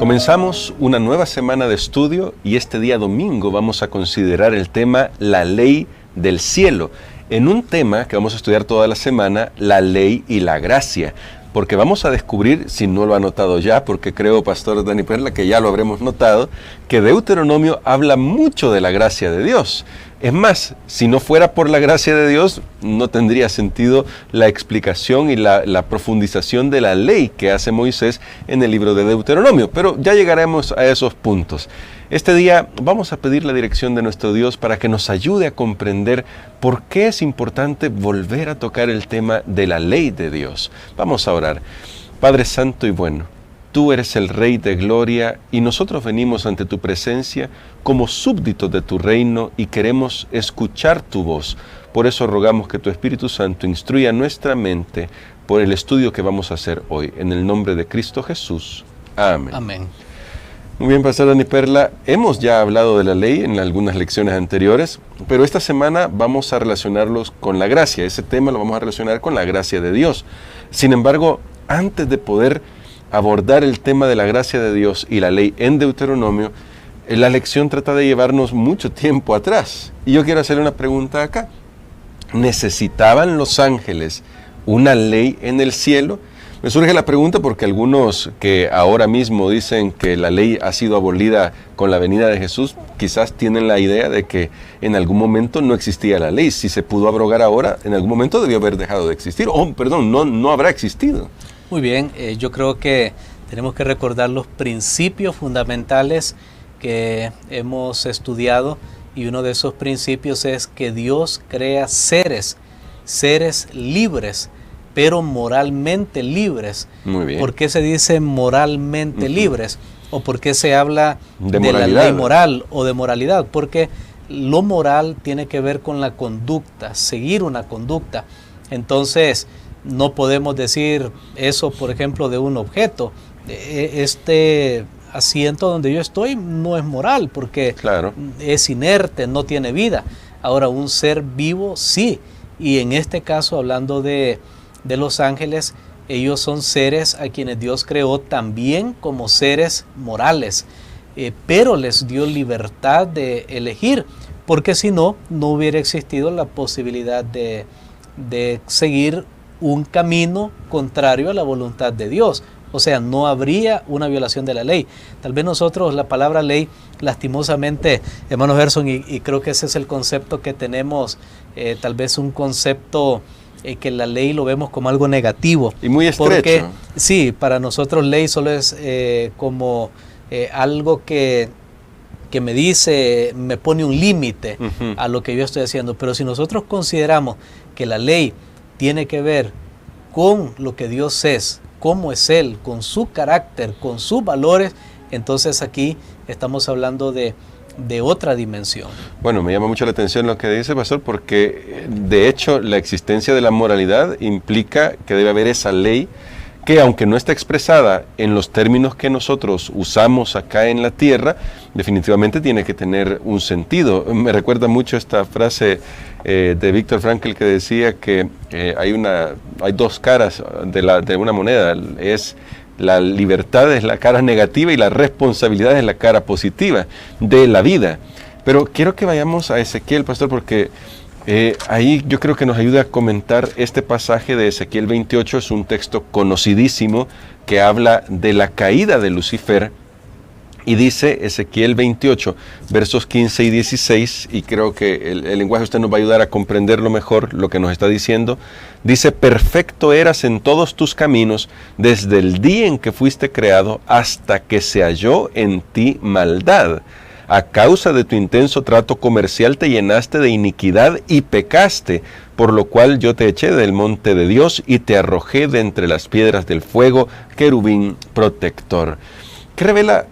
Comenzamos una nueva semana de estudio y este día domingo vamos a considerar el tema La ley del cielo, en un tema que vamos a estudiar toda la semana, la ley y la gracia, porque vamos a descubrir, si no lo ha notado ya, porque creo, Pastor Dani Perla, que ya lo habremos notado, que Deuteronomio habla mucho de la gracia de Dios. Es más, si no fuera por la gracia de Dios, no tendría sentido la explicación y la profundización de la ley que hace Moisés en el libro de Deuteronomio. Pero ya llegaremos a esos puntos. Este día vamos a pedir la dirección de nuestro Dios para que nos ayude a comprender por qué es importante volver a tocar el tema de la ley de Dios. Vamos a orar. Padre Santo y bueno, tú eres el Rey de Gloria y nosotros venimos ante tu presencia como súbditos de tu reino y queremos escuchar tu voz. Por eso rogamos que tu Espíritu Santo instruya nuestra mente por el estudio que vamos a hacer hoy. En el nombre de Cristo Jesús. Amén. Amén. Muy bien, Pastor Dani Perla. Hemos ya hablado de la ley en algunas lecciones anteriores, pero esta semana vamos a relacionarlos con la gracia. Ese tema lo vamos a relacionar con la gracia de Dios. Sin embargo, antes de poder abordar el tema de la gracia de Dios y la ley en Deuteronomio, la lección trata de llevarnos mucho tiempo atrás. Y yo quiero hacerle una pregunta acá. ¿Necesitaban los ángeles una ley en el cielo? Me surge la pregunta porque algunos que ahora mismo dicen que la ley ha sido abolida con la venida de Jesús, quizás tienen la idea de que en algún momento no existía la ley. Si se pudo abrogar ahora, en algún momento debió haber dejado de existir. No habrá existido. Muy bien, yo creo que tenemos que recordar los principios fundamentales que hemos estudiado y uno de esos principios es que Dios crea seres libres, pero moralmente libres. Muy bien. ¿Por qué se dice moralmente libres? ¿O por qué se habla de la ley moral o de moralidad? Porque lo moral tiene que ver con la conducta, seguir una conducta. Entonces, no podemos decir eso, por ejemplo, de un objeto. Este asiento donde yo estoy no es moral porque claro, es inerte, no tiene vida. Ahora, un ser vivo sí. Y en este caso, hablando de los ángeles, ellos son seres a quienes Dios creó también como seres morales, pero les dio libertad de elegir, porque si no, no hubiera existido la posibilidad de seguir un camino contrario a la voluntad de Dios. O sea, no habría una violación de la ley. Tal vez nosotros la palabra ley, lastimosamente, hermano Gerson, y creo que ese es el concepto que tenemos, tal vez un concepto que la ley lo vemos como algo negativo. Y muy estrecho. Porque, sí, para nosotros ley solo es como algo que me dice, me pone un límite a lo que yo estoy haciendo. Pero si nosotros consideramos que la ley tiene que ver con lo que Dios es, cómo es Él, con su carácter, con sus valores, entonces aquí estamos hablando de otra dimensión. Bueno, me llama mucho la atención lo que dice, Pastor, porque de hecho la existencia de la moralidad implica que debe haber esa ley que, aunque no está expresada en los términos que nosotros usamos acá en la tierra, definitivamente tiene que tener un sentido. Me recuerda mucho esta frase de Viktor Frankl que decía que hay dos caras de una moneda. La libertad es la cara negativa y la responsabilidad es la cara positiva de la vida. Pero quiero que vayamos a Ezequiel, Pastor, porque ahí yo creo que nos ayuda a comentar este pasaje de Ezequiel 28. Es un texto conocidísimo que habla de la caída de Lucifer. Y dice Ezequiel 28, versos 15 y 16, y creo que el lenguaje usted nos va a ayudar a comprenderlo mejor, lo que nos está diciendo. Dice: perfecto eras en todos tus caminos, desde el día en que fuiste creado, hasta que se halló en ti maldad. A causa de tu intenso trato comercial te llenaste de iniquidad y pecaste, por lo cual yo te eché del monte de Dios y te arrojé de entre las piedras del fuego, querubín protector. ¿Qué revela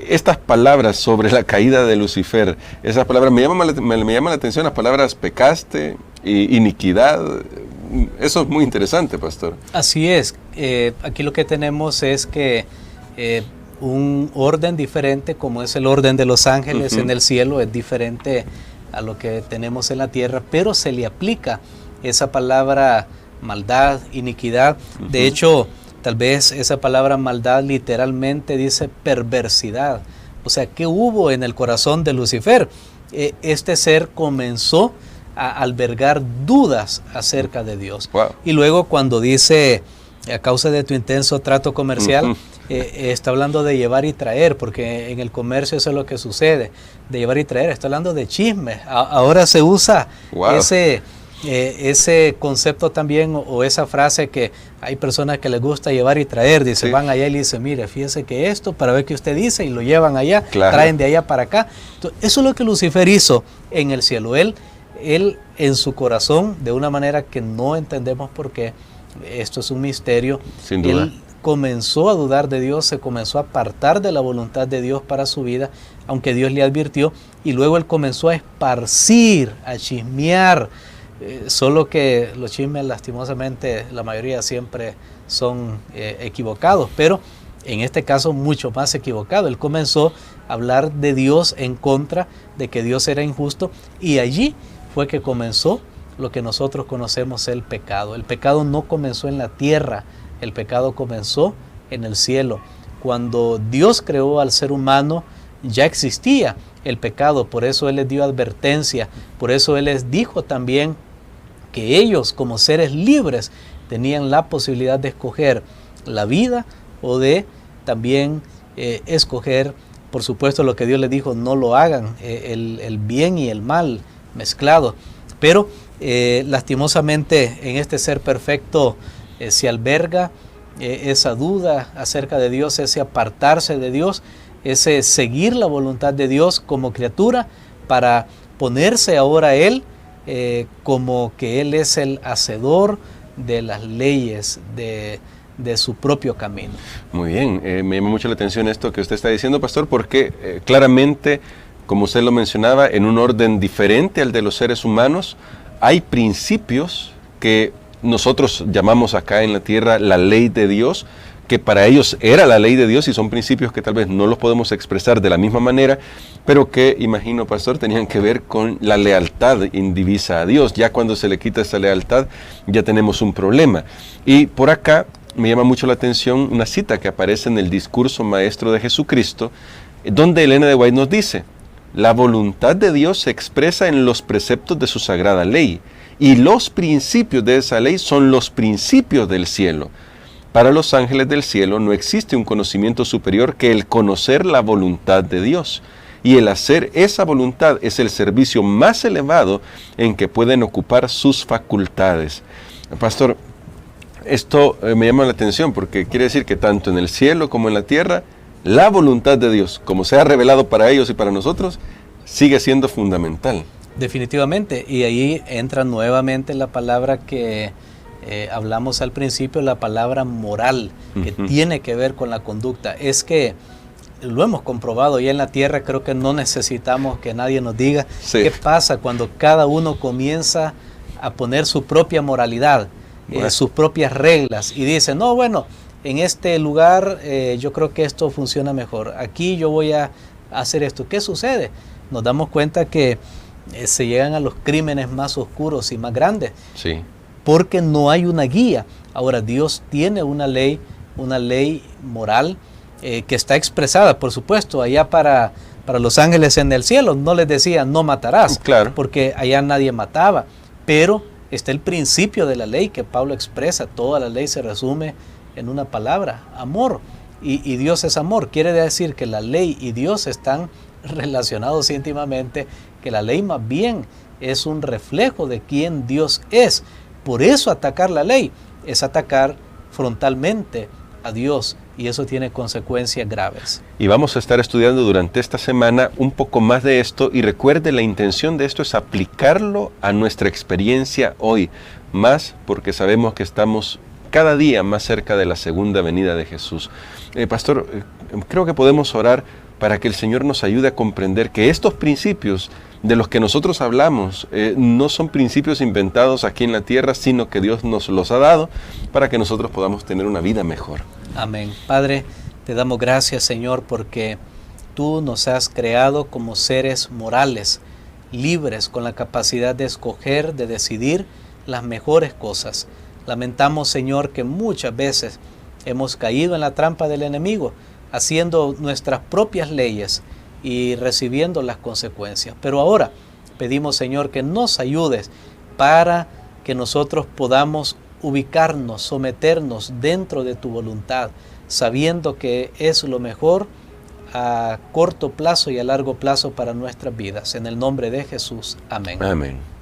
estas palabras sobre la caída de Lucifer? Esas palabras, me llama la atención las palabras pecaste, iniquidad. Eso es muy interesante, Pastor. Así es. Aquí lo que tenemos es que un orden diferente, como es el orden de los ángeles en el cielo, es diferente a lo que tenemos en la tierra, pero se le aplica esa palabra maldad, iniquidad. De hecho, Tal vez esa palabra maldad literalmente dice perversidad. O sea, ¿qué hubo en el corazón de Lucifer? Este ser comenzó a albergar dudas acerca de Dios. Wow. Y luego cuando dice, a causa de tu intenso trato comercial, está hablando de llevar y traer, porque en el comercio eso es lo que sucede, de llevar y traer. Está hablando de chisme. Ahora se usa ese concepto también, o esa frase que hay personas que les gusta llevar y traer. Dice, sí, van allá y le dicen, mire, fíjese que esto, para ver qué usted dice, y lo llevan allá, claro, traen de allá para acá. Entonces, eso es lo que Lucifer hizo en el cielo. Él en su corazón, de una manera que no entendemos por qué, esto es un misterio, sin duda, él comenzó a dudar de Dios, se comenzó a apartar de la voluntad de Dios para su vida, aunque Dios le advirtió, y luego él comenzó a esparcir, a chismear. Solo que los chismes, lastimosamente, la mayoría siempre son equivocados, pero en este caso mucho más equivocado. Él comenzó a hablar de Dios en contra, de que Dios era injusto, y allí fue que comenzó lo que nosotros conocemos el pecado. El pecado no comenzó en la tierra, el pecado comenzó en el cielo. Cuando Dios creó al ser humano, ya existía el pecado, por eso Él les dio advertencia, por eso Él les dijo también que ellos, como seres libres, tenían la posibilidad de escoger la vida o de también escoger, por supuesto, lo que Dios les dijo, no lo hagan, el bien y el mal mezclado. Pero lastimosamente en este ser perfecto se alberga esa duda acerca de Dios, ese apartarse de Dios, ese seguir la voluntad de Dios como criatura para ponerse ahora Él como que Él es el hacedor de las leyes de su propio camino. Muy bien, me llama mucho la atención esto que usted está diciendo, pastor, porque claramente, como usted lo mencionaba, en un orden diferente al de los seres humanos, hay principios que nosotros llamamos acá en la tierra la ley de Dios, que para ellos era la ley de Dios, y son principios que tal vez no los podemos expresar de la misma manera, pero que, imagino, pastor, tenían que ver con la lealtad indivisa a Dios. Ya cuando se le quita esa lealtad, ya tenemos un problema. Y por acá me llama mucho la atención una cita que aparece en el discurso maestro de Jesucristo, donde Elena de White nos dice: la voluntad de Dios se expresa en los preceptos de su sagrada ley, y los principios de esa ley son los principios del cielo. Para los ángeles del cielo no existe un conocimiento superior que el conocer la voluntad de Dios, y el hacer esa voluntad es el servicio más elevado en que pueden ocupar sus facultades. Pastor, esto me llama la atención porque quiere decir que tanto en el cielo como en la tierra, la voluntad de Dios, como se ha revelado para ellos y para nosotros, sigue siendo fundamental. Definitivamente, y ahí entra nuevamente la palabra que hablamos al principio, la palabra moral, que tiene que ver con la conducta. Es que lo hemos comprobado ya en la tierra, creo que no necesitamos que nadie nos diga qué pasa cuando cada uno comienza a poner su propia moralidad, sus propias reglas, y dice, no, bueno, en este lugar yo creo que esto funciona mejor, aquí yo voy a hacer esto. ¿Qué sucede? Nos damos cuenta que se llegan a los crímenes más oscuros y más grandes. Sí. Porque no hay una guía. Ahora, Dios tiene una ley moral que está expresada, por supuesto, allá para los ángeles en el cielo. No les decía, no matarás, claro, porque allá nadie mataba. Pero está el principio de la ley que Pablo expresa. Toda la ley se resume en una palabra, amor. Y Dios es amor. Quiere decir que la ley y Dios están relacionados íntimamente, que la ley más bien es un reflejo de quién Dios es. Por eso atacar la ley es atacar frontalmente a Dios, y eso tiene consecuencias graves. Y vamos a estar estudiando durante esta semana un poco más de esto, y recuerde, la intención de esto es aplicarlo a nuestra experiencia hoy, más porque sabemos que estamos cada día más cerca de la segunda venida de Jesús. Pastor, creo que podemos orar para que el Señor nos ayude a comprender que estos principios de los que nosotros hablamos no son principios inventados aquí en la tierra, sino que Dios nos los ha dado para que nosotros podamos tener una vida mejor. Amén. Padre, te damos gracias, Señor, porque tú nos has creado como seres morales, libres, con la capacidad de escoger, de decidir las mejores cosas. Lamentamos, Señor, que muchas veces hemos caído en la trampa del enemigo, haciendo nuestras propias leyes y recibiendo las consecuencias. Pero ahora pedimos, Señor, que nos ayudes para que nosotros podamos ubicarnos, someternos dentro de tu voluntad, sabiendo que es lo mejor a corto plazo y a largo plazo para nuestras vidas. En el nombre de Jesús. Amén. Amén.